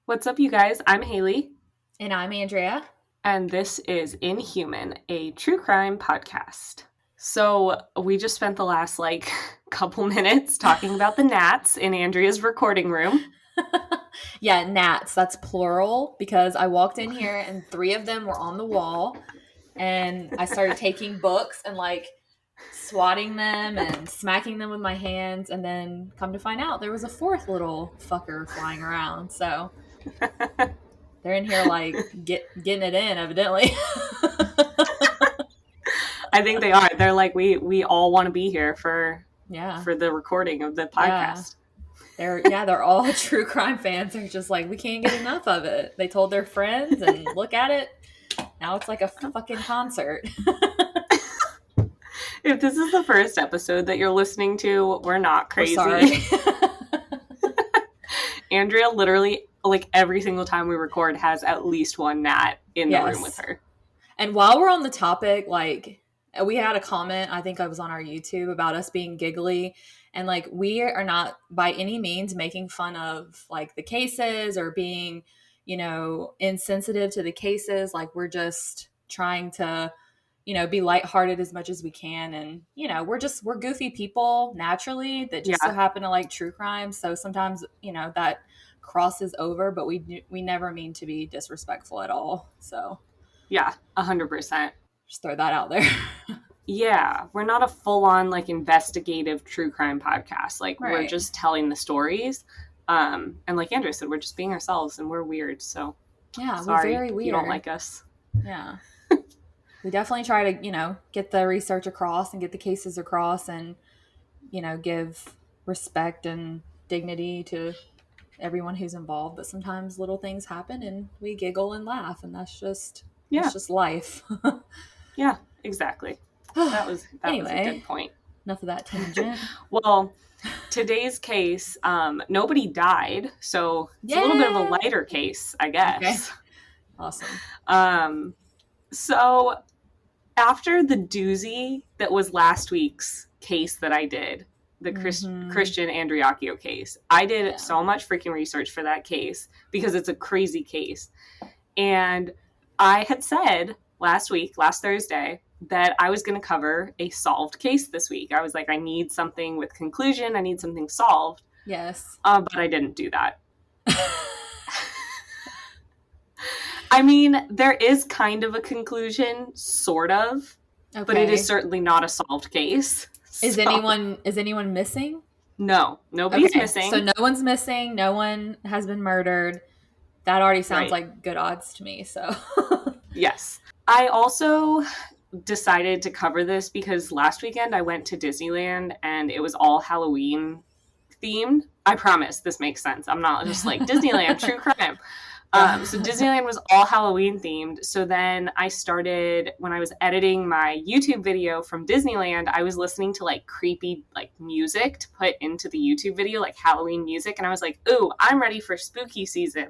What's up, you guys? I'm Haley, And I'm Andrea. and this is Inhuman, a true crime podcast. So, we just spent the last, couple minutes talking about the gnats in Andrea's recording room. Yeah, gnats. That's plural because I walked in here and three of them were on the wall. And I started taking books and swatting them and smacking them with my hands. And then come to find out there was a fourth little fucker flying around. So they're in here getting it in, evidently. I think they are. They're like, we all want to be here for Yeah. the recording of the Yeah. podcast. They're all true crime fans. They're just like, we can't get enough of it. They told their friends and look at it. Now it's like a fucking concert. If this is the first episode that you're listening to, we're not crazy. We're sorry. Andrea literally, every single time we record, has at least one gnat in the room with her. And while we're on the topic, we had a comment, I think I was on our YouTube, about us being giggly. And we are not by any means making fun of the cases or being, insensitive to the cases. We're just trying to, be lighthearted as much as we can. And, we're goofy people naturally that just so happen to like true crime. So sometimes, that crosses over, but we never mean to be disrespectful at all. So yeah, 100%. Just throw that out there. Yeah, we're not a full-on investigative true crime podcast. Right. We're just telling the stories. And like Andrea said, we're just being ourselves, and we're weird. So yeah, sorry we're very weird. You don't like us. Yeah. We definitely try to, get the research across and get the cases across and, give respect and dignity to everyone who's involved. But sometimes little things happen and we giggle and laugh, and that's just life. Yeah, exactly. That was a good point. Enough of that tangent. Well, today's case, nobody died, so it's a little bit of a lighter case, I guess. Okay. Awesome. So after the doozy that was last week's case that I did, the Christian Andriacchio case, I did so much freaking research for that case because it's a crazy case. And I had said last Thursday, that I was going to cover a solved case this week. I was like, I need something with conclusion. I need something solved. Yes. But I didn't do that. I mean, there is kind of a conclusion, sort of, but it is certainly not a solved case. Is anyone missing? No, nobody's missing. So no one's missing. No one has been murdered. That already sounds like good odds to me. So yes. I also decided to cover this because last weekend I went to Disneyland and it was all Halloween themed. I promise this makes sense. I'm not just like Disneyland, true crime. So Disneyland was all Halloween themed. So then I started, when I was editing my YouTube video from Disneyland, I was listening to creepy music to put into the YouTube video, like Halloween music. And I was like, ooh, I'm ready for spooky season.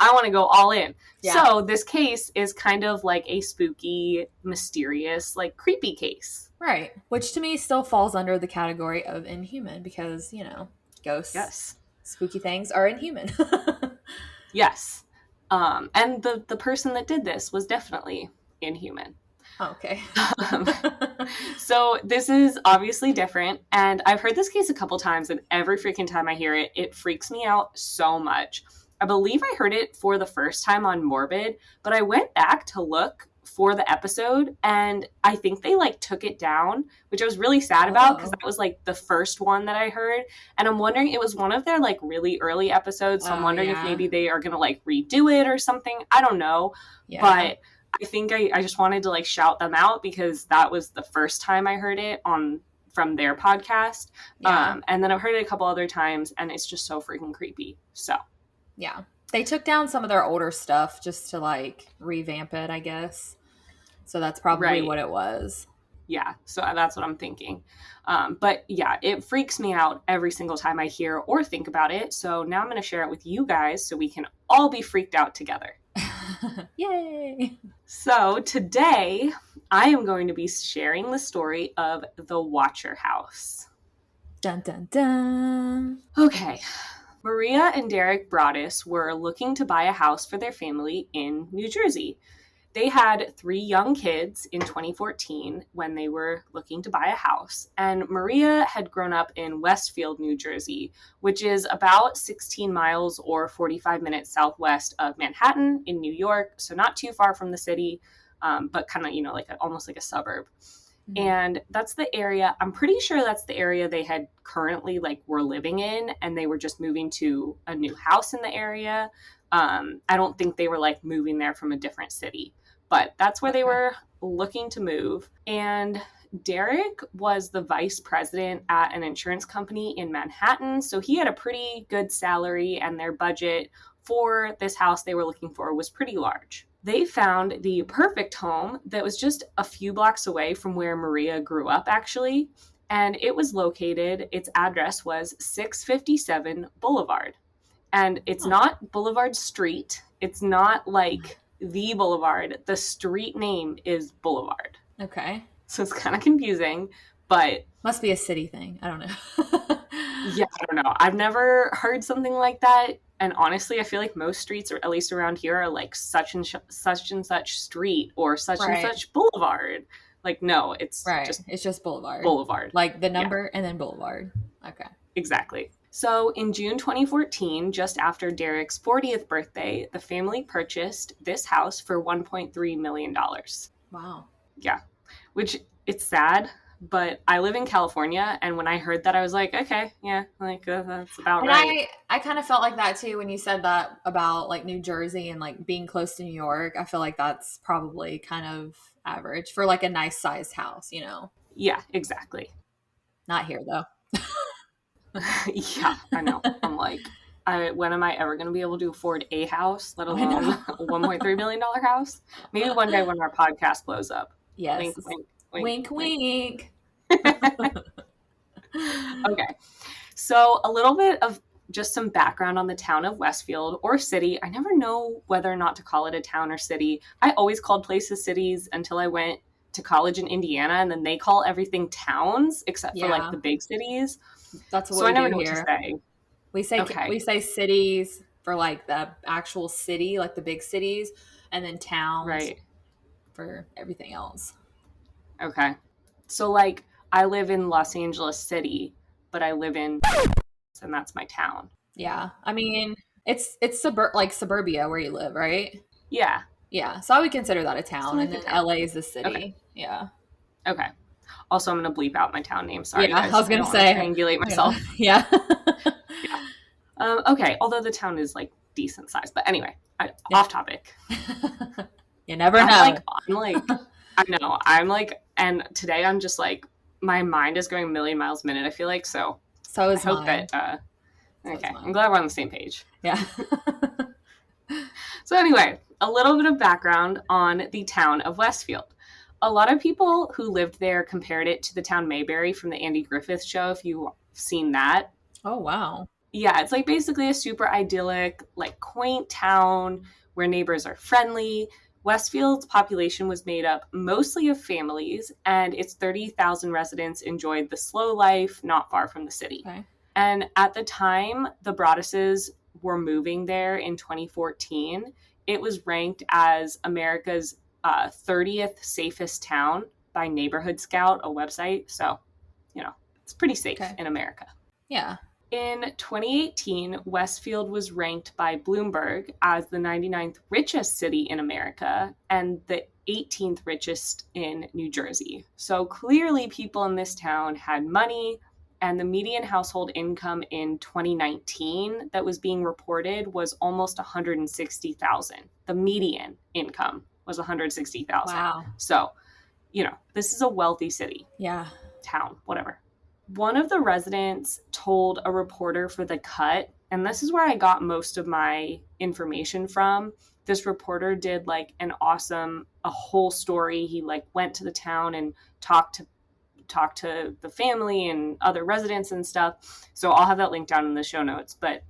I want to go all in. Yeah. So this case is kind of like a spooky, mysterious, creepy case. Right. Which to me still falls under the category of inhuman because, ghosts, spooky things are inhuman. Yes. And the person that did this was definitely inhuman. Okay. So this is obviously different. And I've heard this case a couple times, and every freaking time I hear it, it freaks me out so much. I believe I heard it for the first time on Morbid, but I went back to look for the episode, and I think they took it down, which I was really sad about because that was the first one that I heard, and I'm wondering, it was one of their really early episodes, so I'm wondering if maybe they are gonna redo it or something. I don't know, but I think I just wanted to shout them out because that was the first time I heard it from their podcast, and then I've heard it a couple other times, and it's just so freaking creepy. So yeah, they took down some of their older stuff just to revamp it, I guess. So that's probably what it was. Yeah, so that's what I'm thinking. But yeah, it freaks me out every single time I hear or think about it. So now I'm going to share it with you guys so we can all be freaked out together. Yay! So today I am going to be sharing the story of the Watcher House. Dun dun dun. Okay. Maria and Derek Broaddus were looking to buy a house for their family in New Jersey. They had 3 young kids in 2014 when they were looking to buy a house. And Maria had grown up in Westfield, New Jersey, which is about 16 miles or 45 minutes southwest of Manhattan in New York. So not too far from the city, but kind of, almost like a suburb. Mm-hmm. And that's the area, I'm pretty sure that's the area they had currently were living in, and they were just moving to a new house in the area. I don't think they were moving there from a different city, but that's where they were looking to move. And Derek was the vice president at an insurance company in Manhattan, so he had a pretty good salary, and their budget for this house they were looking for was pretty large. They found the perfect home that was just a few blocks away from where Maria grew up, actually, and it was located, its address was 657 Boulevard. And it's not Boulevard Street. It's not the Boulevard. The street name is Boulevard. Okay. So it's kind of confusing, but... Must be a city thing. I don't know. Yeah, I don't know. I've never heard something like that. And honestly, I feel like most streets, or at least around here, are such and such street or such and such boulevard. No, it's just Boulevard. Boulevard. The number and then Boulevard. Okay. Exactly. So in June 2014, just after Derek's 40th birthday, the family purchased this house for $1.3 million. Wow. Yeah. Which, it's sad, but I live in California, and when I heard that, I was like, okay, yeah, that's about right. I kind of felt like that too when you said that about New Jersey and being close to New York. I feel like that's probably kind of average for a nice sized house, Yeah, exactly. Not here though. Yeah, I know. I'm when am I ever going to be able to afford a house, let alone a $1.3 million house? Maybe one day when our podcast blows up. Yes. Wink, wink, wink, wink. Okay. So a little bit of just some background on the town of Westfield, or city. I never know whether or not to call it a town or city. I always called places cities until I went to college in Indiana, and then they call everything towns except for the big cities. That's what so we I never do know here. What to say. We say cities for the actual city, the big cities, and then towns for everything else. Okay. So I live in Los Angeles City, but I live in and that's my town. Yeah. I mean, it's suburbia where you live, right? Yeah. Yeah. So I would consider that a town, and then LA is the city. Okay. Yeah. Okay. Also, I'm going to bleep out my town name. Sorry, yeah, guys. I was going to say. Triangulate myself. Yeah. Okay. Although the town is decent size. But anyway, off topic. You never know. I know. And today I'm just my mind is going a million miles a minute, I feel like. So is I hope mine. that, okay. I'm glad we're on the same page. Yeah. So anyway, a little bit of background on the town of Westfield. A lot of people who lived there compared it to the town Mayberry from the Andy Griffith Show, if you've seen that. Oh, wow. Yeah, it's basically a super idyllic, quaint town where neighbors are friendly. Westfield's population was made up mostly of families, and its 30,000 residents enjoyed the slow life not far from the city. Okay. And at the time the Broadduses were moving there in 2014, it was ranked as America's 30th safest town by Neighborhood Scout, a website. So, it's pretty safe in America. Yeah. In 2018, Westfield was ranked by Bloomberg as the 99th richest city in America and the 18th richest in New Jersey. So clearly people in this town had money, and the median household income in 2019 that was being reported was almost $160,000. The median income was $160,000. Wow. So, this is a wealthy city. Yeah. Town, whatever. One of the residents told a reporter for The Cut, and this is where I got most of my information from. This reporter did a whole story. He went to the town and talked to the family and other residents and stuff. So I'll have that link down in the show notes. But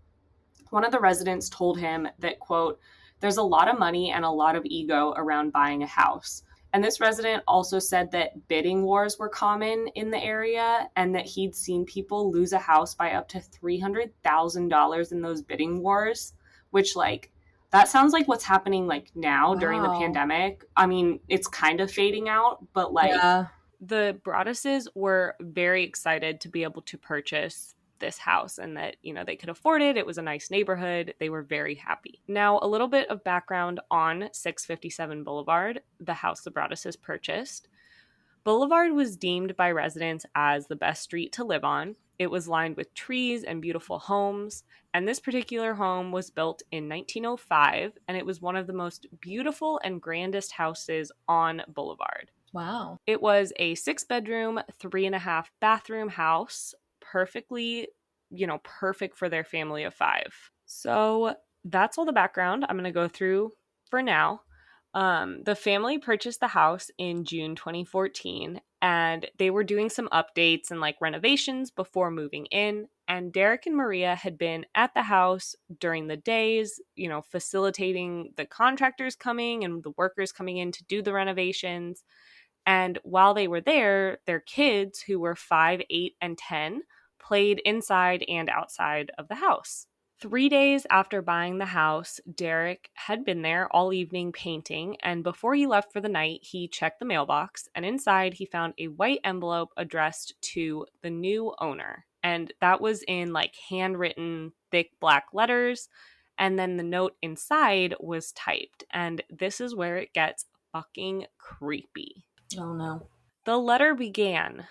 one of the residents told him that, quote, "There's a lot of money and a lot of ego around buying a house. And this resident also said that bidding wars were common in the area and that he'd seen people lose a house by up to $300,000 in those bidding wars, which, like, that sounds like what's happening, like, now during the Wow. pandemic. I mean, it's kind of fading out, but, like, Yeah. the Broadduses were very excited to be able to purchase this house and that, they could afford it. It was a nice neighborhood. They were very happy. Now, a little bit of background on 657 Boulevard, the house the Broadduses purchased. Boulevard was deemed by residents as the best street to live on. It was lined with trees and beautiful homes, and this particular home was built in 1905, and it was one of the most beautiful and grandest houses on Boulevard. Wow. It was a 6-bedroom, 3.5-bathroom house, perfectly, perfect for their family of 5. So that's all the background I'm going to go through for now. The family purchased the house in June 2014, and they were doing some updates and like renovations before moving in. And Derek and Maria had been at the house during the days, facilitating the contractors coming and the workers coming in to do the renovations. And while they were there, their kids, who were 5, 8, and 10, played inside and outside of the house. 3 days after buying the house, Derek had been there all evening painting, and before he left for the night, he checked the mailbox, and inside he found a white envelope addressed to the new owner. And that was in like handwritten, thick black letters, and then the note inside was typed. And this is where it gets fucking creepy. Oh no. The letter began,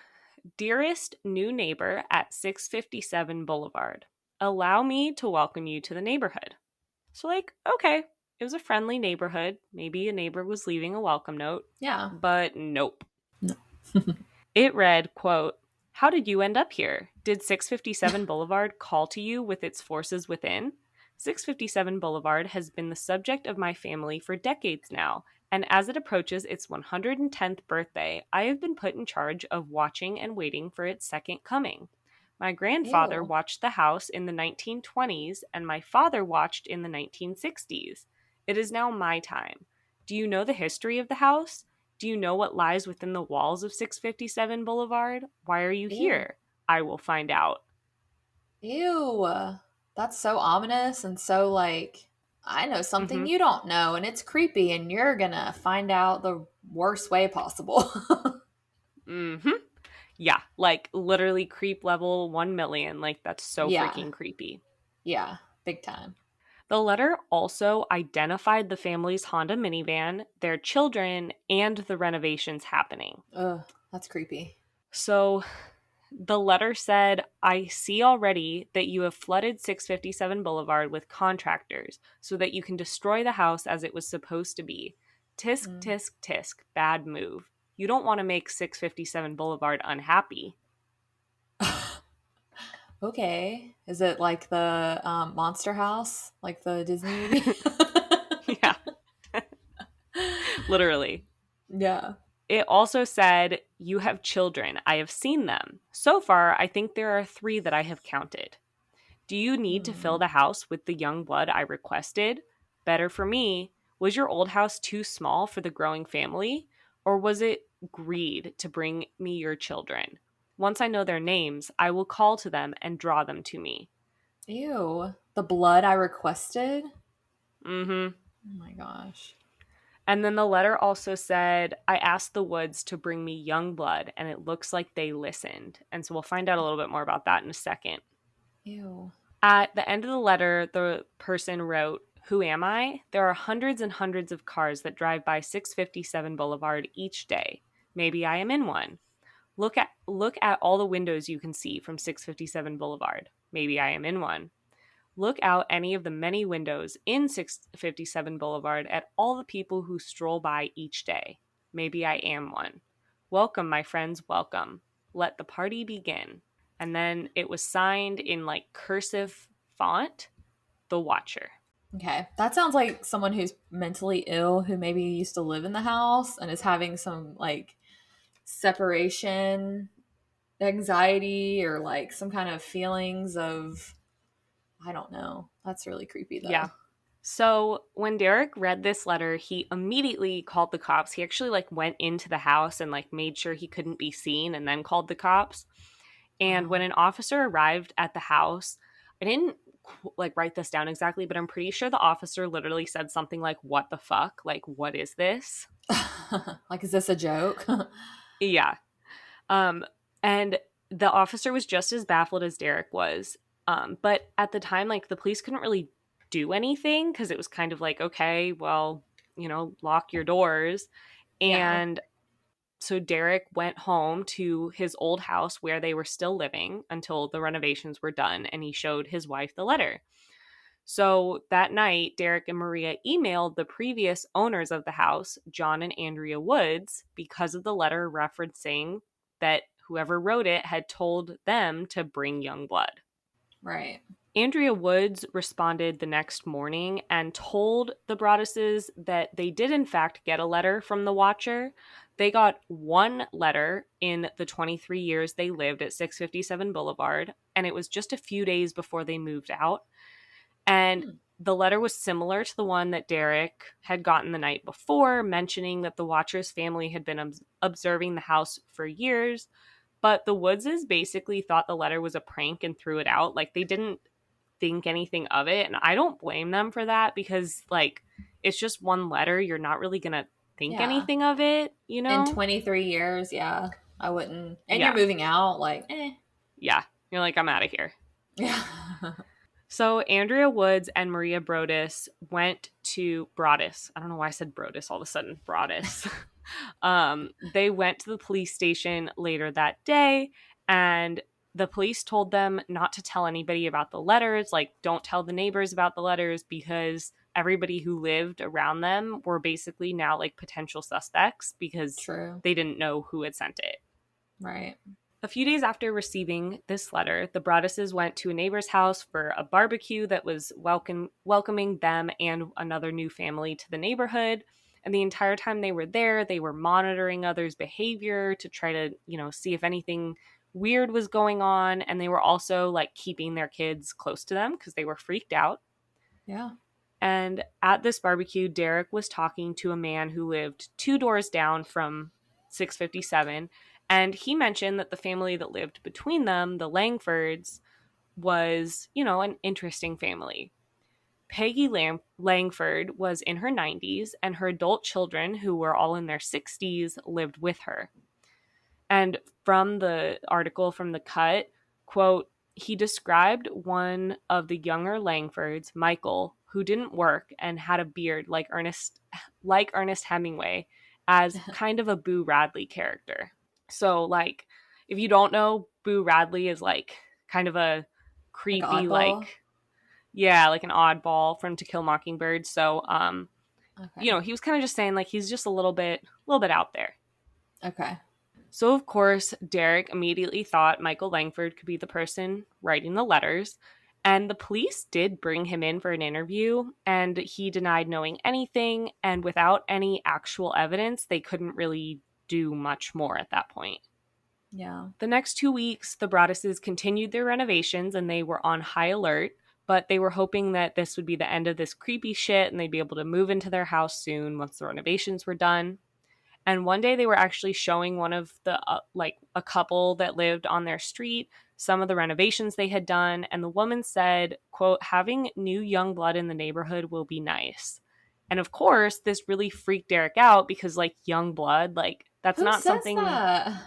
"Dearest new neighbor at 657 Boulevard, allow me to welcome you to the neighborhood." So, like, okay, it was a friendly neighborhood. Maybe a neighbor was leaving a welcome note. Yeah. But nope. No. It read, quote, "How did you end up here? Did 657 Boulevard call to you with its forces within? 657 Boulevard has been the subject of my family for decades now, and as it approaches its 110th birthday, I have been put in charge of watching and waiting for its second coming. My grandfather Ew. watched the house in the 1920s, and my father watched in the 1960s. It is now my time. Do you know the history of the house? Do you know what lies within the walls of 657 Boulevard? Why are you Ew. here? I will find out." Ew. That's so ominous and so like, I know something Mm-hmm. you don't know and it's creepy and you're gonna find out the worst way possible. Mm-hmm. Yeah, like literally creep level 1 million. Like, that's so Yeah. freaking creepy. Yeah. Big time. The letter also identified the family's Honda minivan, their children, and the renovations happening. Ugh. That's creepy. So the letter said, "I see already that you have flooded 657 Boulevard with contractors so that you can destroy the house as it was supposed to be. Tisk, Mm. tisk, tisk. Bad move. You don't want to make 657 Boulevard unhappy." Okay. Is it like the Monster House, like the Disney movie? Yeah, literally. Yeah. It also said, "You have children. I have seen them. So far, I think there are 3 that I have counted. Do you need to fill Mm. the house with the young blood I requested? Better for me. Was your old house too small for the growing family? Or was it greed to bring me your children? Once I know their names, I will call to them and draw them to me." Ew. The blood I requested? Mm-hmm. Oh my gosh. And then the letter also said, "I asked the woods to bring me young blood, and it looks like they listened." And so we'll find out a little bit more about that in a second. Ew. At the end of the letter, the person wrote, "Who am I? There are hundreds and hundreds of cars that drive by 657 Boulevard each day. Maybe I am in one. Look at all the windows you can see from 657 Boulevard. Maybe I am in one. Look out any of the many windows in 657 Boulevard at all the people who stroll by each day. Maybe I am one. Welcome, my friends, welcome. Let the party begin." And then it was signed in like cursive font, "The Watcher." Okay. That sounds like someone who's mentally ill who maybe used to live in the house and is having some like separation anxiety or like some kind of feelings of, I don't know. That's really creepy Yeah. though. So when Derek read this letter, he immediately called the cops. He actually like went into the house and like made sure he couldn't be seen and then called the cops. And when Wow. an officer arrived at the house, I didn't like write this down exactly, but I'm pretty sure the officer literally said something like, "What the fuck? Like, what is this?" Like, is this a joke? Yeah. Um, and the officer was just as baffled as Derek was. But at the time, like the police couldn't really do anything because it was kind of like, okay, well, lock your doors. Yeah. And so Derek went home to his old house where they were still living until the renovations were done, and he showed his wife the letter. So that night, Derek and Maria emailed the previous owners of the house, John and Andrea Woods, because of the letter referencing that whoever wrote it had told them to bring young blood. Right. Andrea Woods responded the next morning and told the Broadduses that they did in fact get a letter from the Watcher. They got one letter in the 23 years they lived at 657 Boulevard, and it was just a few days before they moved out. And Hmm. the letter was similar to the one that Derek had gotten the night before, mentioning that the Watcher's family had been observing the house for years. But the Woodses basically thought the letter was a prank and threw it out. Like, they didn't think anything of it. And I don't blame them for that because, like, it's just one letter. You're not really going to think Yeah. anything of it, you In know? 23 years, yeah, I wouldn't. And you're Yeah. moving out, like, eh. Yeah. You're like, I'm out of here. Yeah. So Andrea Woods and Maria Broaddus went to Broaddus. I don't know why I said Broaddus all of a sudden. Broaddus. They went to the police station later that day, and the police told them not to tell anybody about the letters. Like, don't tell the neighbors about the letters because everybody who lived around them were basically now like potential suspects because True. they didn't know who had sent it. Right. A few days after receiving this letter, the Broadduses went to a neighbor's house for a barbecue that was welcoming them and another new family to the neighborhood. And the entire time they were there, they were monitoring others' behavior to try to, see if anything weird was going on. And they were also like keeping their kids close to them because they were freaked out. Yeah. And at this barbecue, Derek was talking to a man who lived 2 doors down from 657. And he mentioned that the family that lived between them, the Langfords, was, an interesting family. Peggy Langford was in her 90s, and her adult children, who were all in their 60s, lived with her. And from the article from The Cut, quote, he described one of the younger Langfords, Michael, who didn't work and had a beard like Ernest Hemingway, as kind of a Boo Radley character. So, like, if you don't know, Boo Radley is like kind of a Like creepy, oddball. like an oddball from To Kill Mockingbird. So, Okay. he was kind of just saying like he's just a little bit out there. Okay. So, of course, Derek immediately thought Michael Langford could be the person writing the letters. And the police did bring him in for an interview, and he denied knowing anything. And without any actual evidence, they couldn't really do much more at that point. Yeah. The next 2 weeks, the Broadduses continued their renovations and they were on high alert, but they were hoping that this would be the end of this creepy shit and they'd be able to move into their house soon once the renovations were done. And one day they were actually showing one of the, a couple that lived on their street, some of the renovations they had done. And the woman said, quote, having new young blood in the neighborhood will be nice. And of course, this really freaked Derek out because, like, young blood, like, that's Who not says something. that?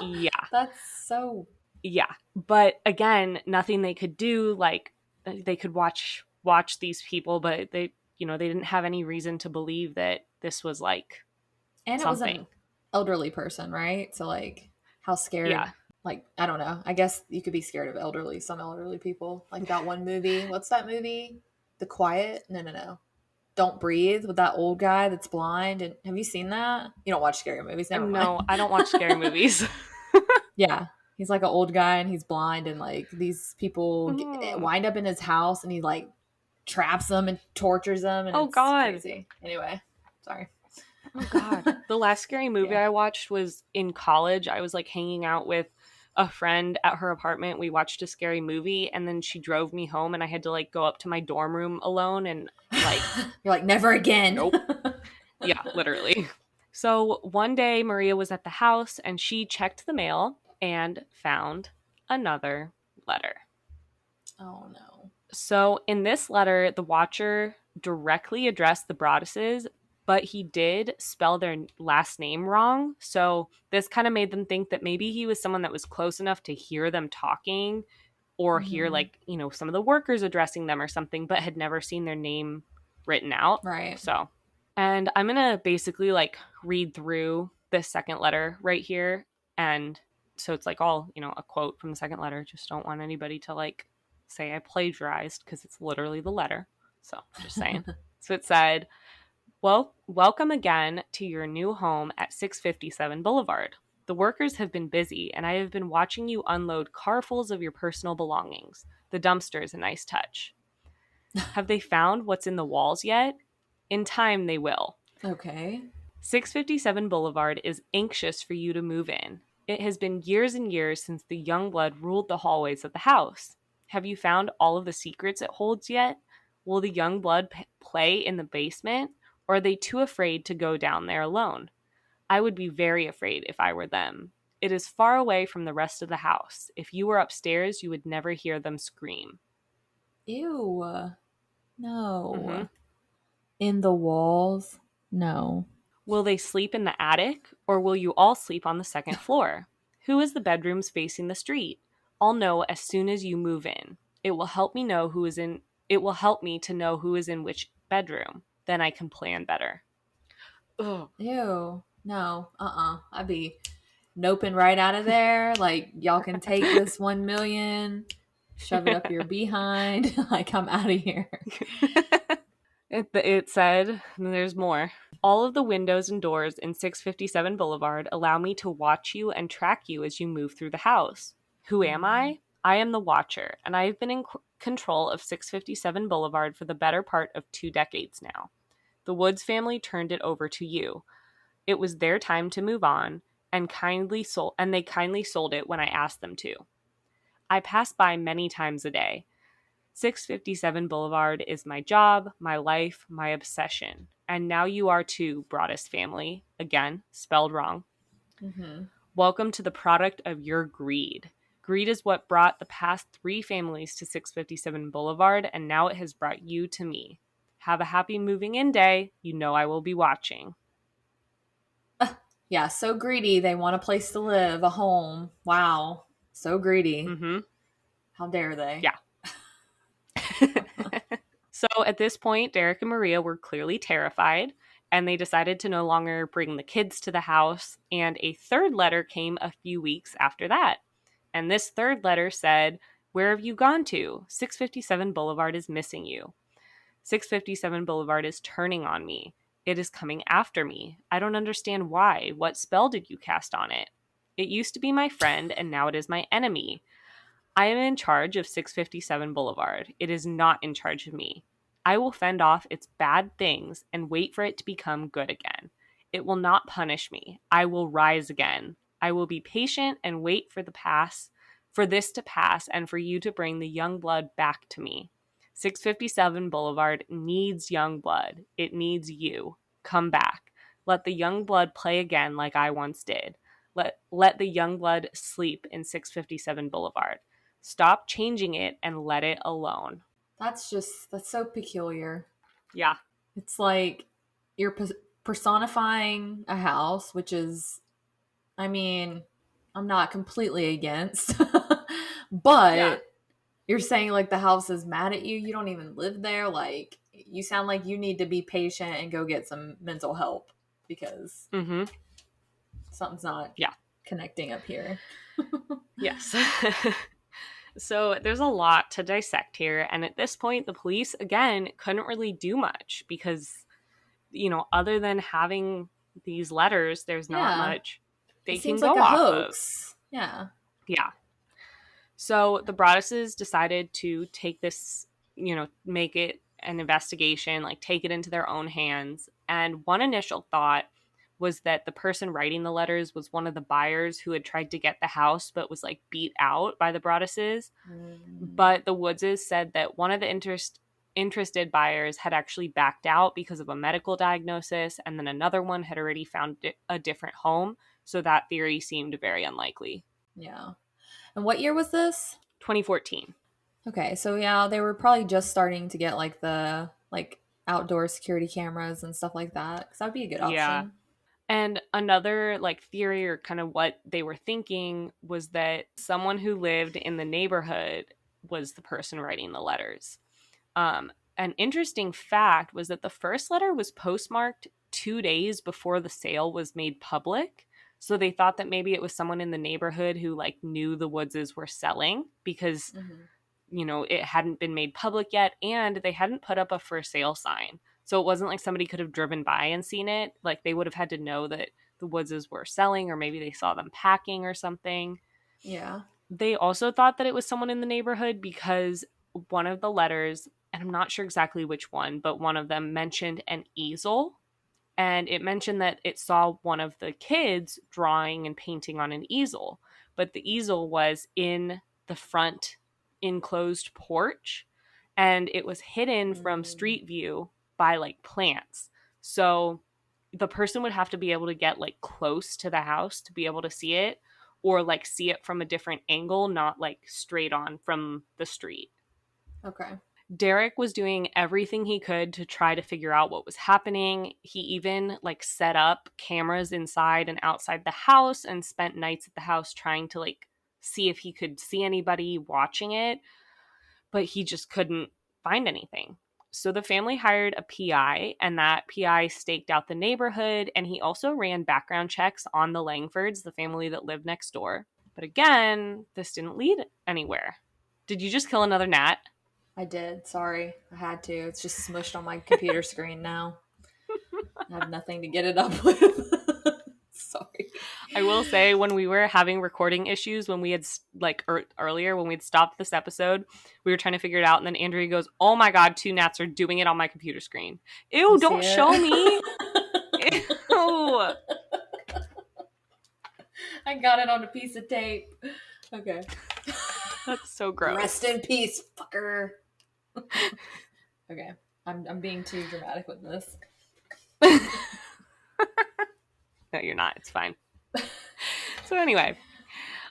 Yeah. That's so. Yeah. But again, nothing they could do. Like, they could watch these people, but they didn't have any reason to believe that this was like And it was an something. elderly person, right? So, like, how Yeah. scared? Like, I don't know. I guess you could be scared of some elderly people. Like that one movie. What's that movie? The Quiet? No, no, no. Don't Breathe with that old guy that's blind. And have you seen that? You don't watch scary movies. Never mind. No, I don't watch scary movies. Yeah. He's like an old guy and he's blind. And like these people Mm. wind up in his house and he like traps them and tortures them. And Oh it's God. crazy. Anyway, sorry. Oh God. The last scary movie Yeah. I watched was in college. I was like hanging out with a friend at her apartment. We watched a scary movie, and then she drove me home, and I had to like go up to my dorm room alone, and like, You're like, never again. nope. Yeah, literally. So one day Maria was at the house and she checked the mail and found another letter. Oh no. So in this letter, the watcher directly addressed the Broadduses, but he did spell their last name wrong. So this kind of made them think that maybe he was someone that was close enough to hear them talking or hear like, you know, some of the workers addressing them or something, but had never seen their name written out. Right. So, and I'm going to basically like read through this second letter right here. And so it's like all, you know, a quote from the second letter. Just don't want anybody to like say I plagiarized because it's literally the letter. So just saying. So it said, well, welcome again to your new home at 657 Boulevard. The workers have been busy, and I have been watching you unload carfuls of your personal belongings. The dumpster is a nice touch. Have they found what's in the walls yet? In time, they will. Okay. 657 Boulevard is anxious for you to move in. It has been years and years since the young blood ruled the hallways of the house. Have you found all of the secrets it holds yet? Will the young blood play in the basement, or are they too afraid to go down there alone? I would be very afraid if I were them. It is far away from the rest of the house. If you were upstairs, you would never hear them scream. Ew. No. Mm-hmm. In the walls? No. Will they sleep in the attic, or will you all sleep on the second floor? Who is the bedrooms facing the street? I'll know as soon as you move in. It will help me know who is in it will help me to know who is in which bedroom. Then I can plan better. Ugh. Ew. No. I'd be noping right out of there. Like, y'all can take this 1 million, shove it up your behind. Like, I'm out of here. It said, and there's more. All of the windows and doors in 657 Boulevard allow me to watch you and track you as you move through the house. Who am I? I am the Watcher, and I have been in control of 657 Boulevard for the better part of 2 decades now. The Woods family turned it over to you. It was their time to move on, and they kindly sold it when I asked them to. I pass by many times a day. 657 Boulevard is my job, my life, my obsession. And now you are too, Broaddus family. Again, spelled wrong. Mm-hmm. Welcome to the product of your greed. Greed is what brought the past 3 families to 657 Boulevard, and now it has brought you to me. Have a happy moving in day. You know I will be watching. Yeah, so greedy. They want a place to live, a home. Wow. So greedy. Mm-hmm. How dare they? Yeah. So at this point, Derek and Maria were clearly terrified, and they decided to no longer bring the kids to the house. And a third letter came a few weeks after that. And this third letter said, "Where have you gone to? 657 Boulevard is missing you. 657 Boulevard is turning on me. It is coming after me. I don't understand why. What spell did you cast on it? It used to be my friend, and now it is my enemy. I am in charge of 657 Boulevard. It is not in charge of me. I will fend off its bad things and wait for it to become good again. It will not punish me. I will rise again. I will be patient and wait for this to pass and for you to bring the young blood back to me. 657 Boulevard needs young blood. It needs you. Come back. Let the young blood play again like I once did. Let the young blood sleep in 657 Boulevard. Stop changing it and let it alone." That's so peculiar. Yeah. It's like you're personifying a house, which is, I mean, I'm not completely against, but Yeah. you're saying like the house is mad at you. You don't even live there. Like, you sound like you need to be patient and go get some mental help because something's not connecting up here. Yes. So there's a lot to dissect here. And at this point, the police, again, couldn't really do much because, you know, other than having these letters, there's not much they can go off hoax. of. Yeah. Yeah. So the Broadduses decided to take this, you know, make it an investigation, like take it into their own hands. And one initial thought was that the person writing the letters was one of the buyers who had tried to get the house but was like beat out by the Broadduses. But the Woodses said that one of the interested buyers had actually backed out because of a medical diagnosis, and then another one had already found a different home. So that theory seemed very unlikely. Yeah. And what year was this? 2014. Okay, so yeah, they were probably just starting to get like the like outdoor security cameras and stuff like that, because that would be a good Yeah. option. And another like theory or kind of what they were thinking was that someone who lived in the neighborhood was the person writing the letters. An interesting fact was that the first letter was postmarked 2 days before the sale was made public. So they thought that maybe it was someone in the neighborhood who like knew the Woodses were selling because, it hadn't been made public yet and they hadn't put up a for sale sign. So it wasn't like somebody could have driven by and seen it. Like they would have had to know that the Woodses were selling, or maybe they saw them packing or something. Yeah. They also thought that it was someone in the neighborhood because one of the letters, and I'm not sure exactly which one, but one of them mentioned an easel. And it mentioned that it saw one of the kids drawing and painting on an easel. But the easel was in the front enclosed porch, and it was hidden from street view by like plants. So the person would have to be able to get like close to the house to be able to see it, or like see it from a different angle, not like straight on from the street. Okay. Derek was doing everything he could to try to figure out what was happening. He even like set up cameras inside and outside the house and spent nights at the house trying to like see if he could see anybody watching it, but he just couldn't find anything. So the family hired a PI, and that PI staked out the neighborhood, and he also ran background checks on the Langfords, the family that lived next door. But again, this didn't lead anywhere. Did you just kill another gnat? I did. Sorry. I had to. It's just smushed on my computer screen now. I have nothing to get it up with. Sorry. I will say, when we were having recording issues, when we had like earlier, when we'd stopped this episode, we were trying to figure it out. And then Andrea goes, "Oh my God, 2 gnats are doing it on my computer screen." Ew, You don't see it? show me. Ew. I got it on a piece of tape. Okay. That's so gross. Rest in peace, fucker. Okay. I'm being too dramatic with this. No, you're not. It's fine. So anyway,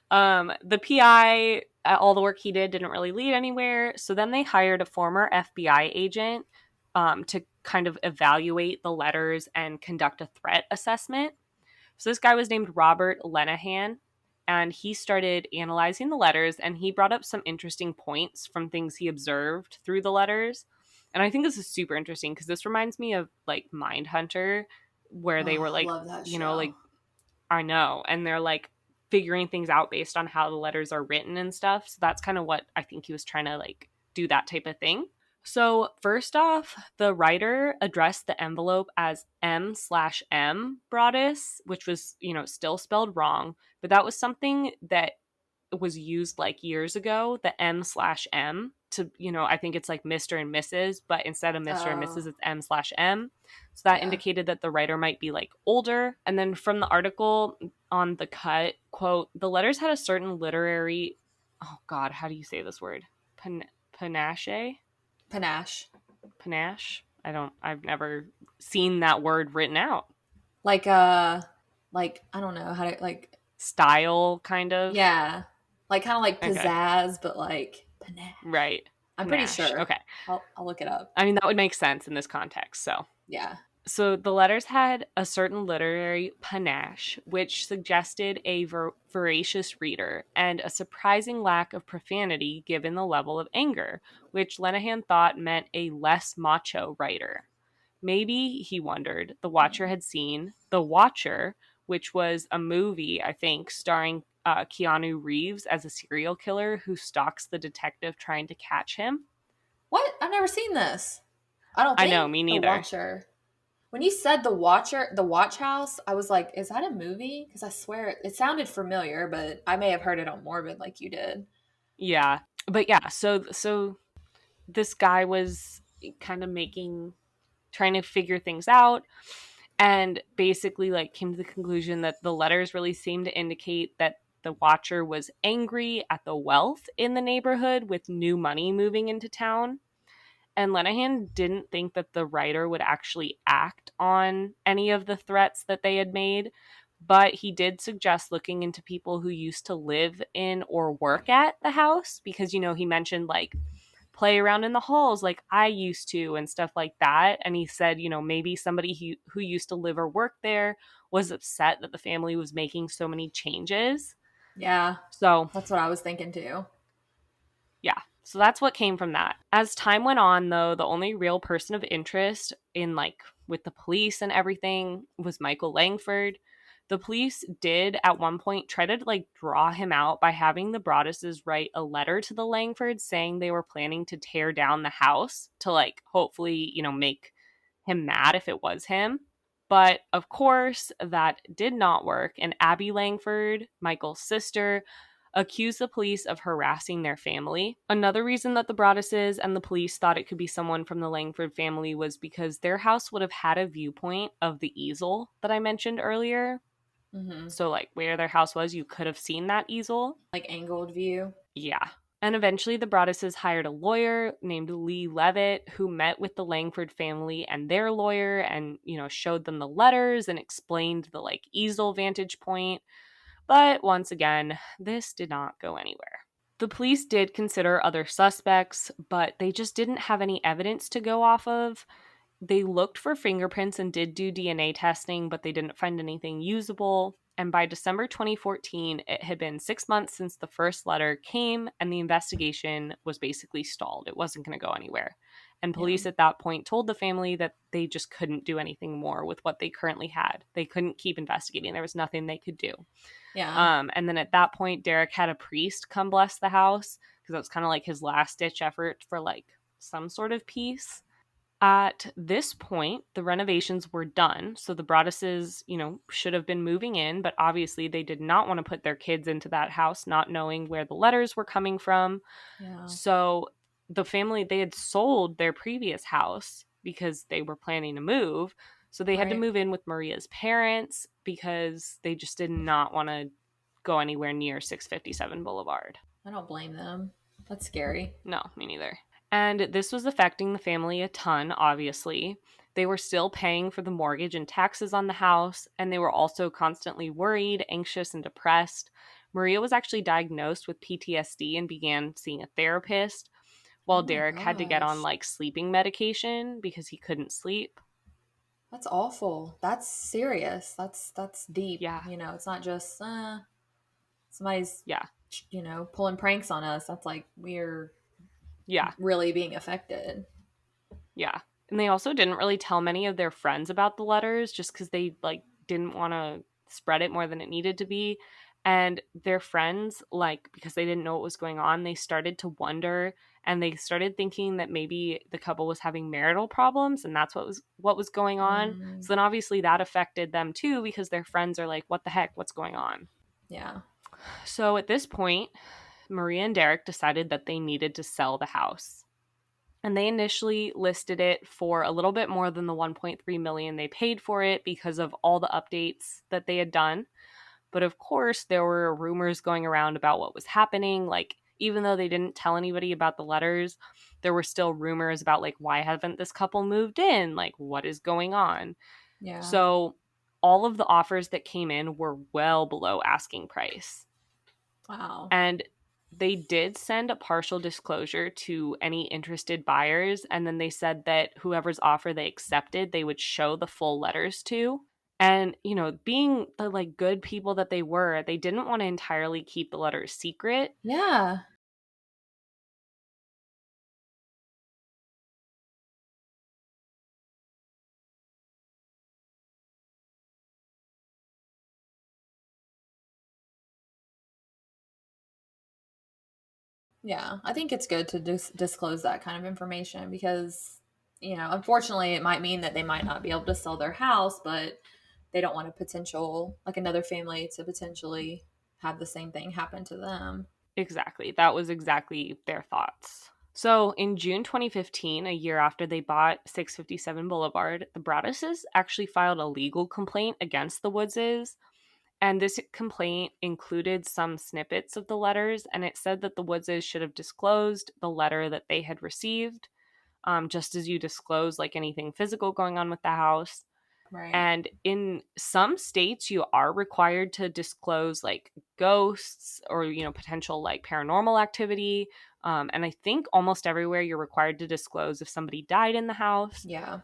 the PI, all the work he did didn't really lead anywhere. So then they hired a former FBI agent to kind of evaluate the letters and conduct a threat assessment. So this guy was named Robert Lenahan, and he started analyzing the letters, and he brought up some interesting points from things he observed through the letters. And I think this is super interesting because this reminds me of like Mindhunter, where they were like, love that you know, show. like, I know, and they're like figuring things out based on how the letters are written and stuff. So that's kind of what I think he was trying to like do, that type of thing. So first off, the writer addressed the envelope as M/M Broaddus, which was, still spelled wrong, but that was something that was used like years ago, the M/M to, I think it's like Mr. and Mrs., but instead of Mr. and Mrs., it's M/M. So that indicated that the writer might be like older. And then from the article on the cut, quote, "The letters had a certain literary, oh God, how do you say this word? Panache? Panache? I've never seen that word written out. Like I don't know how to, like, style, kind of. Yeah. Like kind of like pizzazz, okay. But like panache. Right. I'm panache. pretty sure. Okay. I'll look it up. I mean, that would make sense in this context, so. Yeah. So the letters had a certain literary panache, which suggested a voracious reader, and a surprising lack of profanity given the level of anger, which Lenahan thought meant a less macho writer. Maybe, he wondered, the Watcher had seen The Watcher, which was a movie, I think, starring Keanu Reeves as a serial killer who stalks the detective trying to catch him. What? I've never seen this. I don't think I know, me neither. The Watcher. When you said The Watcher, The Watch House, I was like, is that a movie? Because I swear it sounded familiar, but I may have heard it on Morbid like you did. Yeah. But yeah, so this guy was kind of trying to figure things out. and basically like came to the conclusion that the letters really seemed to indicate that the watcher was angry at the wealth in the neighborhood with new money moving into town. And Lenahan didn't think that the writer would actually act on any of the threats that they had made, but he did suggest looking into people who used to live in or work at the house because, he mentioned like play around in the halls like I used to and stuff like that. And he said, maybe somebody who used to live or work there was upset that the family was making so many changes. Yeah, So, that's what I was thinking too. yeah. So that's what came from that. As time went on, though, the only real person of interest in like with the police and everything was Michael Langford. The police did at one point try to like draw him out by having the Broadduses write a letter to the Langfords saying they were planning to tear down the house to like hopefully, make him mad if it was him. But of course, that did not work. And Abby Langford, Michael's sister, accused the police of harassing their family. Another reason that the Broadduses and the police thought it could be someone from the Langford family was because their house would have had a viewpoint of the easel that I mentioned earlier. Mm-hmm. So, like, where their house was, you could have seen that easel. Like angled view. Yeah. And eventually, the Broadduses hired a lawyer named Lee Levitt who met with the Langford family and their lawyer and, showed them the letters and explained the, like, easel vantage point. But once again, this did not go anywhere. The police did consider other suspects, but they just didn't have any evidence to go off of. They looked for fingerprints and did do DNA testing, but they didn't find anything usable. And by December 2014, it had been 6 months since the first letter came, and the investigation was basically stalled. It wasn't going to go anywhere. And Yeah. police at that point told the family that they just couldn't do anything more with what they currently had. They couldn't keep investigating. There was nothing they could do. Yeah. And then at that point, Derek had a priest come bless the house because that was kind of like his last ditch effort for like some sort of peace. At this point, the renovations were done. So the Broadduses, should have been moving in, but obviously they did not want to put their kids into that house, not knowing where the letters were coming from. Yeah. So the family, they had sold their previous house because they were planning to move. So they had to Right. move in with Maria's parents because they just did not want to go anywhere near 657 Boulevard. I don't blame them. That's scary. No, me neither. And this was affecting the family a ton, obviously. They were still paying for the mortgage and taxes on the house, and they were also constantly worried, anxious, and depressed. Maria was actually diagnosed with PTSD and began seeing a therapist, Oh while my Derek had to get on gosh. like sleeping medication because he couldn't sleep. That's awful. That's serious. That's deep. Yeah, It's not just somebody's yeah, pulling pranks on us. That's like we're yeah. really being affected. Yeah. And they also didn't really tell many of their friends about the letters just because they like didn't want to spread it more than it needed to be. And their friends, like, because they didn't know what was going on, they started to wonder and they started thinking that maybe the couple was having marital problems and that's what was going on. Mm, So then obviously that affected them too because their friends are like, what the heck, what's going on? yeah. So at this point, Maria and Derek decided that they needed to sell the house. And they initially listed it for a little bit more than the 1.3 million they paid for it because of all the updates that they had done. But of course, there were rumors going around about what was happening. Like, even though they didn't tell anybody about the letters, there were still rumors about, like, why haven't this couple moved in? Like, what is going on? Yeah. So, all of the offers that came in were well below asking price. Wow. And they did send a partial disclosure to any interested buyers. And then they said that whoever's offer they accepted, they would show the full letters to. And, being the like good people that they were, they didn't want to entirely keep the letters secret. Yeah. Yeah. I think it's good to disclose that kind of information because, unfortunately, it might mean that they might not be able to sell their house, but they don't want a potential, like another family to potentially have the same thing happen to them. Exactly. That was exactly their thoughts. So in June 2015, a year after they bought 657 Boulevard, the Broadduses actually filed a legal complaint against the Woodses. And this complaint included some snippets of the letters, and it said that the Woodses should have disclosed the letter that they had received, just as you disclose like anything physical going on with the house. Right. And in some states, you are required to disclose like ghosts or, potential like paranormal activity. And I think almost everywhere you're required to disclose if somebody died in the house, Yeah.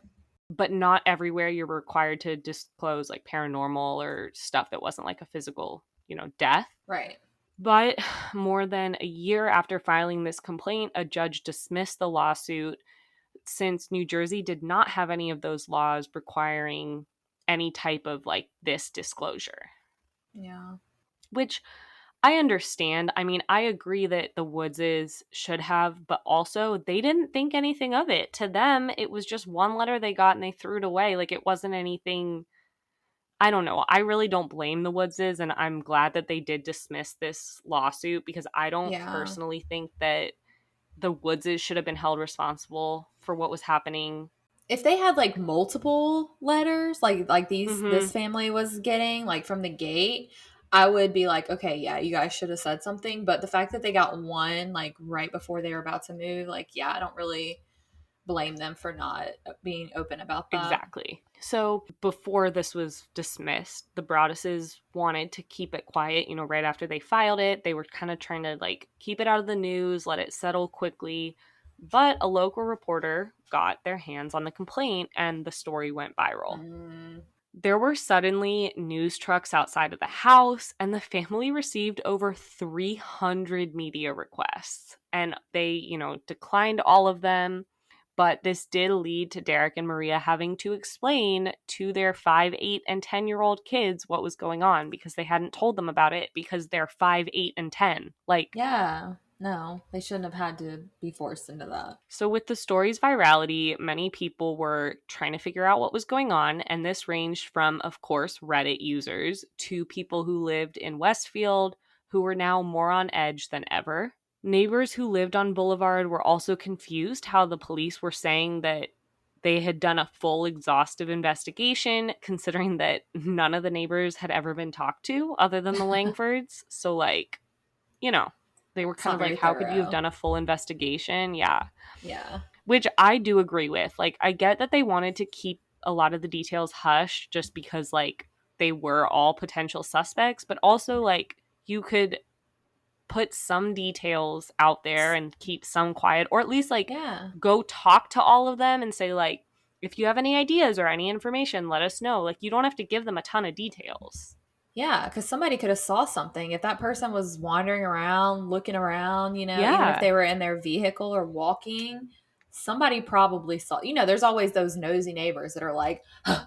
but not everywhere you're required to disclose like paranormal or stuff that wasn't like a physical, death. Right. But more than a year after filing this complaint, a judge dismissed the lawsuit since New Jersey did not have any of those laws requiring any type of like this disclosure, Yeah. which I understand. I mean, I agree that the Woodses should have, but also they didn't think anything of it. To them, it was just one letter they got and they threw it away. Like it wasn't anything. I don't know. I really don't blame the Woodses, and I'm glad that they did dismiss this lawsuit because I don't Yeah. personally think that the Woodses should have been held responsible for what was happening. If they had like multiple letters, like these Mm-hmm. this family was getting like from the gate, I would be like, okay, yeah, you guys should have said something. But the fact that they got one like right before they were about to move, like, yeah, I don't really blame them for not being open about that. Exactly. So before this was dismissed, the Broadduses wanted to keep it quiet, right after they filed it. They were kind of trying to like keep it out of the news, let it settle quickly. But a local reporter got their hands on the complaint and the story went viral. Mm, There were suddenly news trucks outside of the house, and the family received over 300 media requests. And they, declined all of them. But this did lead to Derek and Maria having to explain to their 5, 8, and 10-year-old kids what was going on because they hadn't told them about it because they're 5, 8, and 10. Like, yeah. No, they shouldn't have had to be forced into that. so with the story's virality, many people were trying to figure out what was going on, and this ranged from, of course, Reddit users to people who lived in Westfield who were now more on edge than ever. Neighbors who lived on Boulevard were also confused how the police were saying that they had done a full exhaustive investigation, considering that none of the neighbors had ever been talked to other than the Langfords. So, like, you know, they were It's kind not of like, very how could you have thorough. done a full investigation? Yeah. Yeah. Which I do agree with. Like, I get that they wanted to keep a lot of the details hush just because, like, they were all potential suspects, but also, like, you could put some details out there and keep some quiet, or at least, like, Yeah. go talk to all of them and say, like, if you have any ideas or any information, let us know. Like, you don't have to give them a ton of details. Yeah, because somebody could have saw something. If that person was wandering around, looking around, even if Yeah. they were in their vehicle or walking, somebody probably saw. There's always those nosy neighbors that are like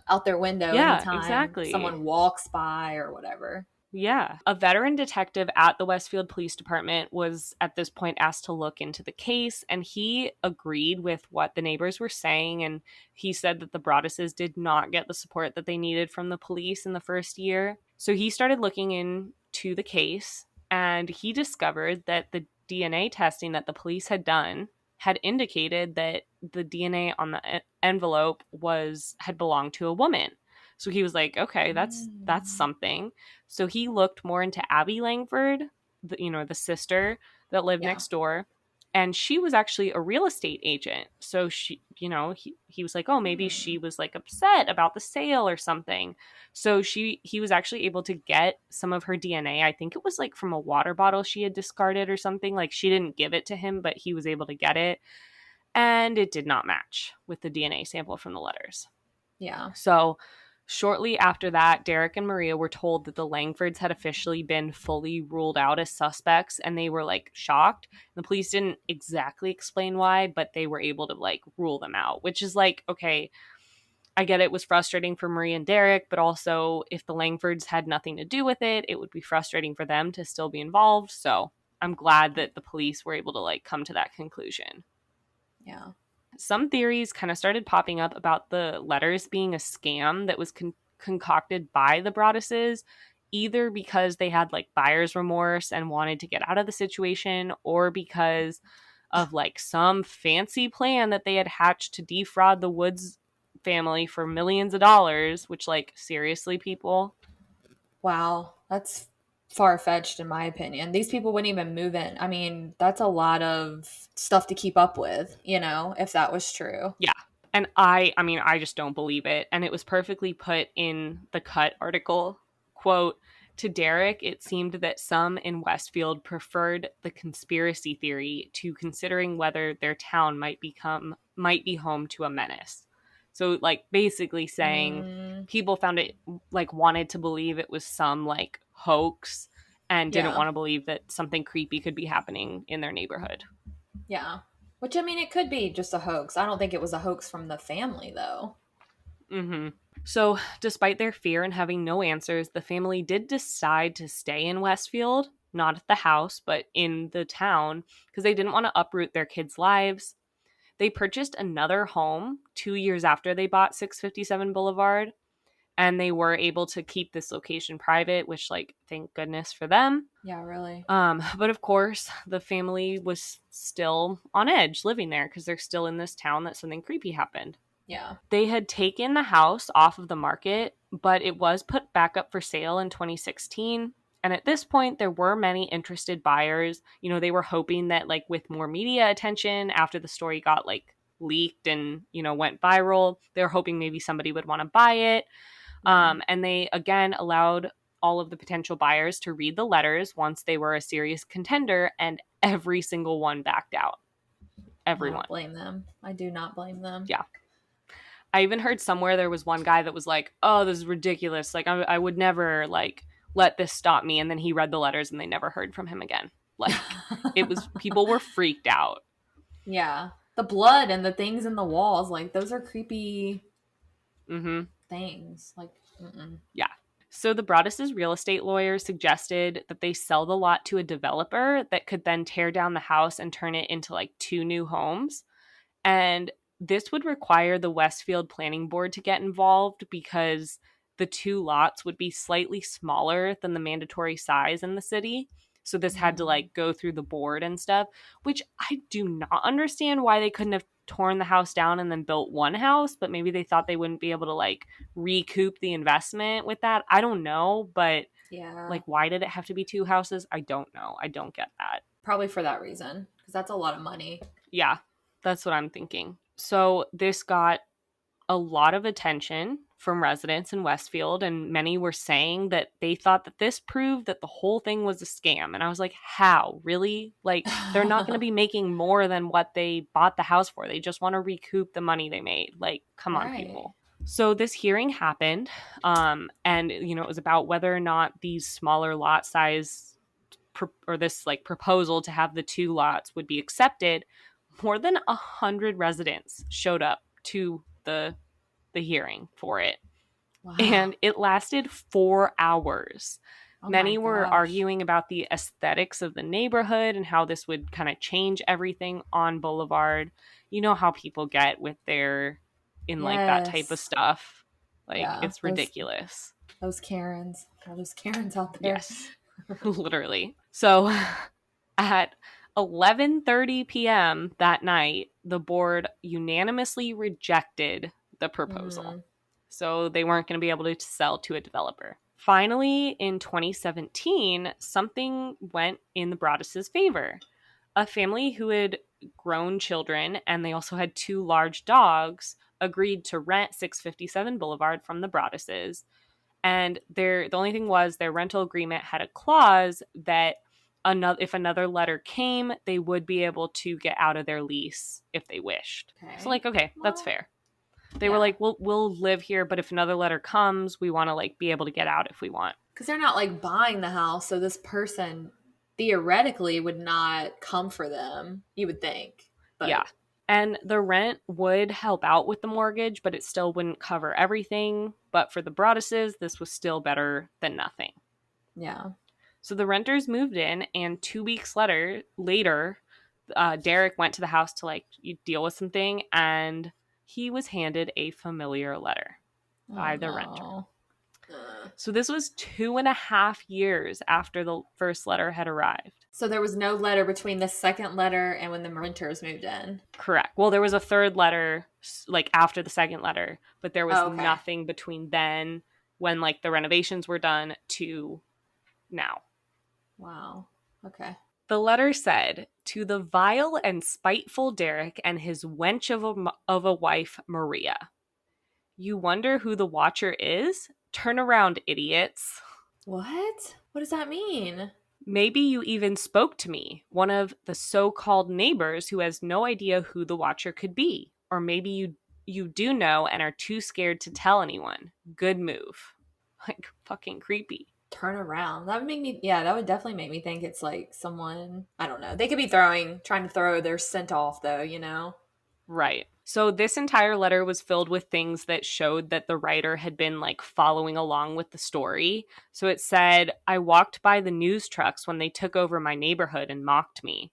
out their window Yeah, anytime exactly. someone walks by or whatever. Yeah. A veteran detective at the Westfield Police Department was at this point asked to look into the case, and he agreed with what the neighbors were saying. And he said that the Broadduses did not get the support that they needed from the police in the first year. So he started looking into the case, and he discovered that the DNA testing that the police had done had indicated that the DNA on the envelope had belonged to a woman. So he was like, okay, that's Mm. something. So he looked more into Abby Langford, the sister that lived Yeah. next door, and she was actually a real estate agent. So he was like, oh, maybe Hmm. she was like upset about the sale or something. So he was actually able to get some of her DNA. I think it was like from a water bottle she had discarded or something. Like she didn't give it to him, but he was able to get it, and it did not match with the DNA sample from the letters. Yeah. So shortly after that, Derek and Maria were told that the Langfords had officially been fully ruled out as suspects, and they were like shocked. The police didn't exactly explain why, but they were able to like rule them out, which is like, okay, I get it was frustrating for Maria and Derek, but also if the Langfords had nothing to do with it, it would be frustrating for them to still be involved. So I'm glad that the police were able to like come to that conclusion. Yeah. Some theories kind of started popping up about the letters being a scam that was concocted by the Broadduses, either because they had like buyer's remorse and wanted to get out of the situation, or because of like some fancy plan that they had hatched to defraud the Woods family for millions of dollars, which, like, seriously, people? Wow, that's far-fetched in my opinion. These people wouldn't even move in. I mean, that's a lot of stuff to keep up with, if that was true. Yeah. And I mean, I just don't believe it. And it was perfectly put in the Cut article. Quote, to Derek, it seemed that some in Westfield preferred the conspiracy theory to considering whether their town might be home to a menace. So, like, basically saying people found it, like, wanted to believe it was some, like, hoax and didn't want to believe that something creepy could be happening in their neighborhood. Yeah. Which, I mean, it could be just a hoax. I don't think it was a hoax from the family, though. Mm-hmm. So, despite their fear and having no answers, the family did decide to stay in Westfield, not at the house, but in the town, because they didn't want to uproot their kids' lives. They purchased another home 2 years after they bought 657 Boulevard, and they were able to keep this location private, which, like, thank goodness for them. Yeah, really. But of course, the family was still on edge living there because they're still in this town that something creepy happened. Yeah. They had taken the house off of the market, but it was put back up for sale in 2016. And at this point, there were many interested buyers. They were hoping that, like, with more media attention after the story got, like, leaked and, went viral, they were hoping maybe somebody would want to buy it. And they, again, allowed all of the potential buyers to read the letters once they were a serious contender, and every single one backed out. Everyone. I don't blame them. I do not blame them. Yeah. I even heard somewhere there was one guy that was like, oh, this is ridiculous. Like, I would never, like, let this stop me. And then he read the letters and they never heard from him again. Like, people were freaked out. Yeah. The blood and the things in the walls, like, those are creepy things. Like, yeah. So the Broaddus' real estate lawyer suggested that they sell the lot to a developer that could then tear down the house and turn it into, like, 2 new homes. And this would require the Westfield Planning Board to get involved because the 2 lots would be slightly smaller than the mandatory size in the city. So this had to, like, go through the board and stuff, which I do not understand why they couldn't have torn the house down and then built one house, but maybe they thought they wouldn't be able to, like, recoup the investment with that. I don't know, but yeah. like, why did it have to be 2 houses? I don't know. I don't get that. Probably for that reason, because that's a lot of money. Yeah, that's what I'm thinking. So this got a lot of attention from residents in Westfield, and many were saying that they thought that this proved that the whole thing was a scam. And I was like, how? Really? Like, they're not going to be making more than what they bought the house for. They just want to recoup the money they made. Like, come on, people. So this hearing happened, and, it was about whether or not these smaller lot size or this, like, proposal to have the 2 lots would be accepted. More than 100 residents showed up to the hearing for it. Wow. And it lasted 4 hours. Many were arguing about the aesthetics of the neighborhood and how this would kind of change everything on Boulevard. You know how people get with their like, that type of stuff. Like, it's ridiculous. Those Karens. All those Karens out there. Yes. Literally. So at 11:30 p.m. that night, the board unanimously rejected the proposal. So they weren't going to be able to sell to a developer. Finally, in 2017, something went in the Broaddus' favor. A family who had grown children, and they also had 2 large dogs, agreed to rent 657 Boulevard from the Broaddus'. And the only thing was their rental agreement had a clause that if another letter came, they would be able to get out of their lease if they wished. Okay. So, like, okay, that's fair. They were like, we'll live here, but if another letter comes, we want to, like, be able to get out if we want. Because they're not, like, buying the house, so this person theoretically would not come for them, you would think. But yeah. And the rent would help out with the mortgage, but it still wouldn't cover everything. But for the Broaddus', this was still better than nothing. Yeah. So the renters moved in, and 2 weeks later, Derek went to the house to, like, deal with something, and he was handed a familiar letter by the renter. So this was 2.5 years after the first letter had arrived. So there was no letter between the second letter and when the renters moved in. Correct. Well, there was a third letter, like, after the second letter, but there was Oh, okay. nothing between then, when, like, the renovations were done, to now. Wow. Okay. The letter said, "To the vile and spiteful Derek and his wench of a wife, Maria. You wonder who the watcher is? Turn around, idiots. What? What does that mean? Maybe you even spoke to me, one of the so-called neighbors who has no idea who the watcher could be. Or maybe you do know and are too scared to tell anyone. Good move." Like, fucking creepy. Turn around. That would make me, yeah, that would definitely make me think it's like someone, I don't know. They could be trying to throw their scent off though, you know? Right. So this entire letter was filled with things that showed that the writer had been, like, following along with the story. So it said, "I walked by the news trucks when they took over my neighborhood and mocked me."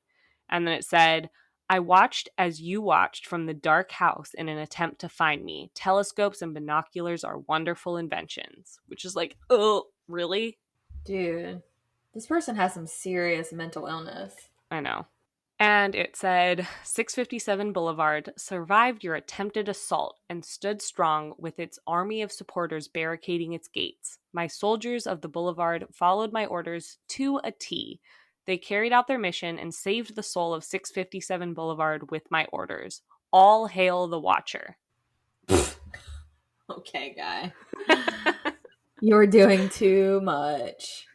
And then it said, "I watched as you watched from the dark house in an attempt to find me. Telescopes and binoculars are wonderful inventions." Which is like, oh, really? Dude, this person has some serious mental illness. I know. And it said, 657 Boulevard survived your attempted assault and stood strong with its army of supporters barricading its gates. My soldiers of the Boulevard followed my orders to a T. They carried out their mission and saved the soul of 657 Boulevard with my orders. All hail the Watcher. Okay, guy. You're doing too much.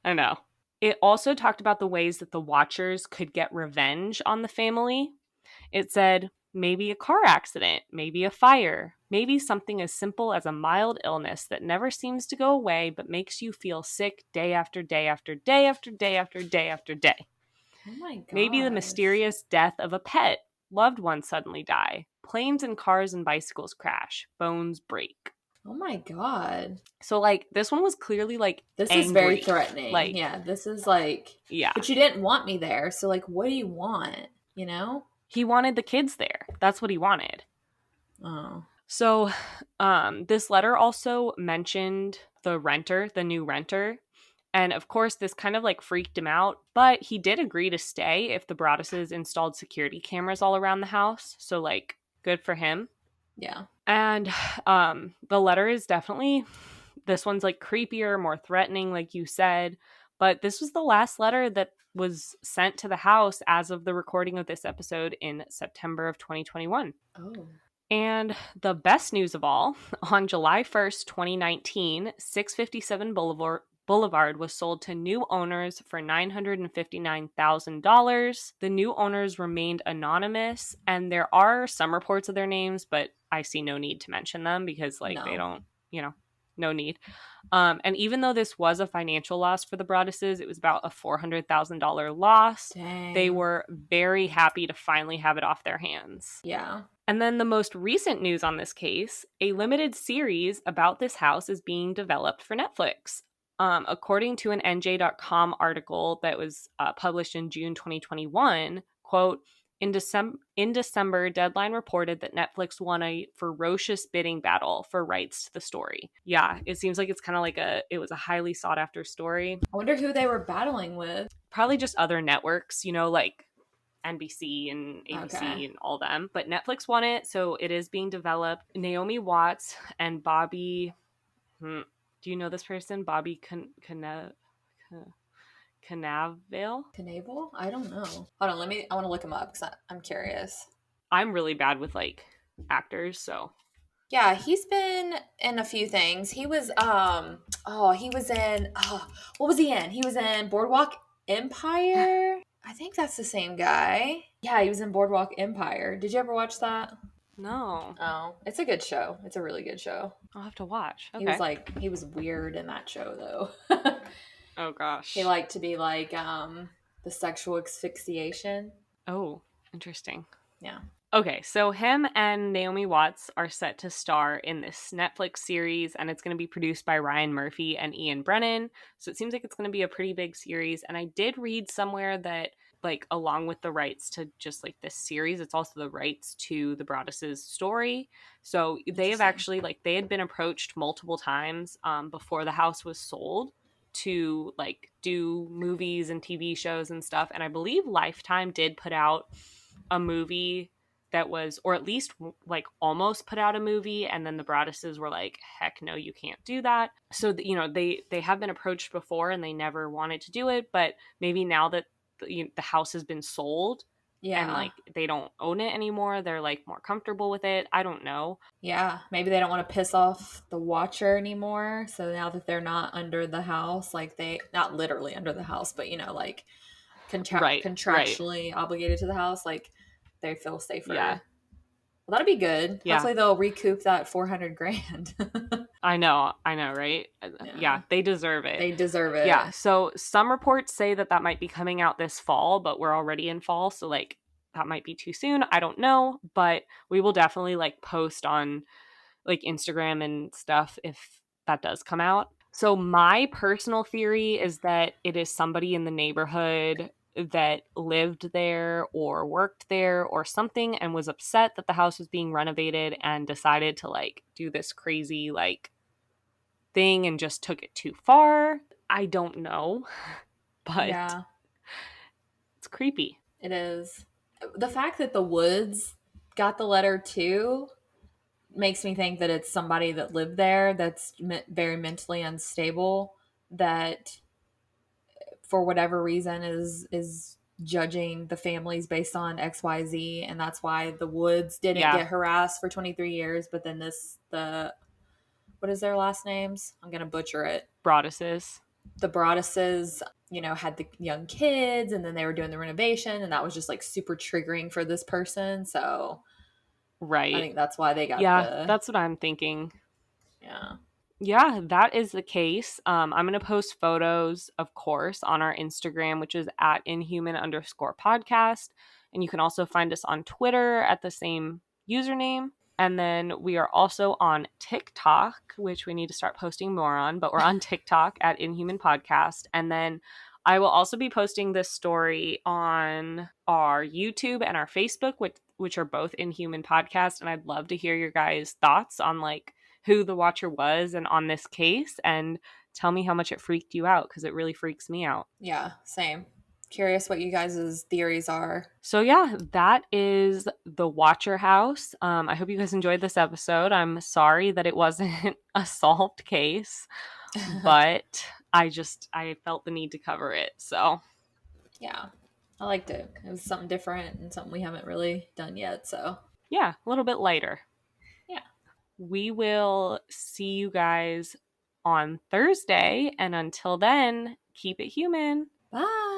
I know. It also talked about the ways that the Watchers could get revenge on the family. It said, maybe a car accident, maybe a fire, maybe something as simple as a mild illness that never seems to go away but makes you feel sick day after day after day after day after day after day. Oh my god. Maybe the mysterious death of a pet, loved ones suddenly die, planes and cars and bicycles crash, bones break. Oh my god. So, like, this one was clearly, like, This angry. is very threatening. Like, yeah, this is like, yeah. But you didn't want me there, so like, what do you want? You know? He wanted the kids there. That's what he wanted. Oh. So, this letter also mentioned the new renter. And of course, this kind of, like, freaked him out, but he did agree to stay if the Broadduses installed security cameras all around the house. So, like, good for him. Yeah. And the letter is definitely, this one's, like, creepier, more threatening, like you said. But this was the last letter that was sent to the house as of the recording of this episode in September of 2021. Oh. And the best news of all, on July 1st, 2019, 657 Boulevard was sold to new owners for $959,000. The new owners remained anonymous, and there are some reports of their names, but I see no need to mention them because, like, they don't, no need. And even though this was a financial loss for the Broadduses, it was about a $400,000 loss. Dang. They were very happy to finally have it off their hands. Yeah. And then the most recent news on this case, a limited series about this house is being developed for Netflix. According to an NJ.com article that was published in June 2021, quote, in December, Deadline reported that Netflix won a ferocious bidding battle for rights to the story. Yeah, it seems like it's kind of like it was a highly sought after story. I wonder who they were battling with. Probably just other networks, like NBC and ABC Okay. and all them. But Netflix won it, so it is being developed. Naomi Watts and Bobby... do you know this person? Bobby Cannavale? Cannavale? I don't know. Hold on, I want to look him up because I'm curious. I'm really bad with, like, actors, so... Yeah, he's been in a few things. He was, he was in, what was he in? He was in Boardwalk Empire? I think that's the same guy. Yeah, he was in Boardwalk Empire. Did you ever watch that? No. Oh, it's a good show. It's a really good show. I'll have to watch. Okay. He was weird in that show, though. Oh, gosh. He liked to be like, the sexual asphyxiation. Oh, interesting. Yeah. Okay, so him and Naomi Watts are set to star in this Netflix series, and it's going to be produced by Ryan Murphy and Ian Brennan. So it seems like it's going to be a pretty big series. And I did read somewhere that like along with the rights to just like this series, it's also the rights to the Broaddus' story. So they have Interesting. actually, like, they had been approached multiple times before the house was sold to like do movies and TV shows and stuff. And I believe Lifetime did put out a movie that was, or at least like almost put out a movie, and then the Broadduses were like, heck no, you can't do that. So you know, they have been approached before and they never wanted to do it, but maybe now that the house has been sold and Yeah. like they don't own it anymore, they're like more comfortable with it. I don't know. Yeah. Maybe they don't want to piss off the watcher anymore. So now that they're not under the house, like they, not literally under the house, but you know, like Right. contractually obligated to the house, like they feel Yeah. safer. Well, that'll be good. Yeah. Hopefully they'll recoup that 400 grand. I know, right? Yeah. Yeah, they deserve it. They deserve it. Yeah, so some reports say that that might be coming out this fall, but we're already in fall, so like that might be too soon. I don't know, but we will definitely like post on like Instagram and stuff if that does come out. So my personal theory is that it is somebody in the neighborhood that lived there or worked there or something and was upset that the house was being renovated and decided to like do this crazy like thing and just took it too far. I don't know, but Yeah, it's creepy. it is. The fact that the Woods got the letter too makes me think that it's somebody that lived there that's very mentally unstable, that for whatever reason is judging the families based on XYZ, and that's why the Woods didn't Yeah, get harassed for 23 years, but then the what is their last names? I'm going to butcher it. Broadduses. The Broadduses, had the young kids, and then they were doing the renovation, and that was just like super triggering for this person. So I Right. think that's why they got Yeah, that's what I'm thinking. yeah. Yeah, that is the case. I'm going to post photos, of course, on our Instagram, which is at Inhuman_podcast. And you can also find us on Twitter at the same username. And then we are also on TikTok, which we need to start posting more on, but we're on TikTok at Inhuman Podcast. And then I will also be posting this story on our YouTube and our Facebook, which are both Inhuman Podcast. And I'd love to hear your guys' thoughts on like who the watcher was and on this case, and tell me how much it freaked you out, because it really freaks me out. Yeah, same. Curious what you guys' theories are. So yeah, that is the Watcher House. I hope you guys enjoyed this episode. I'm sorry that it wasn't a solved case, but I felt the need to cover it. So Yeah, I liked it. It was something different and something we haven't really done yet. So yeah, a little bit lighter. yeah. We will see you guys on Thursday, and until then, keep it human. Bye.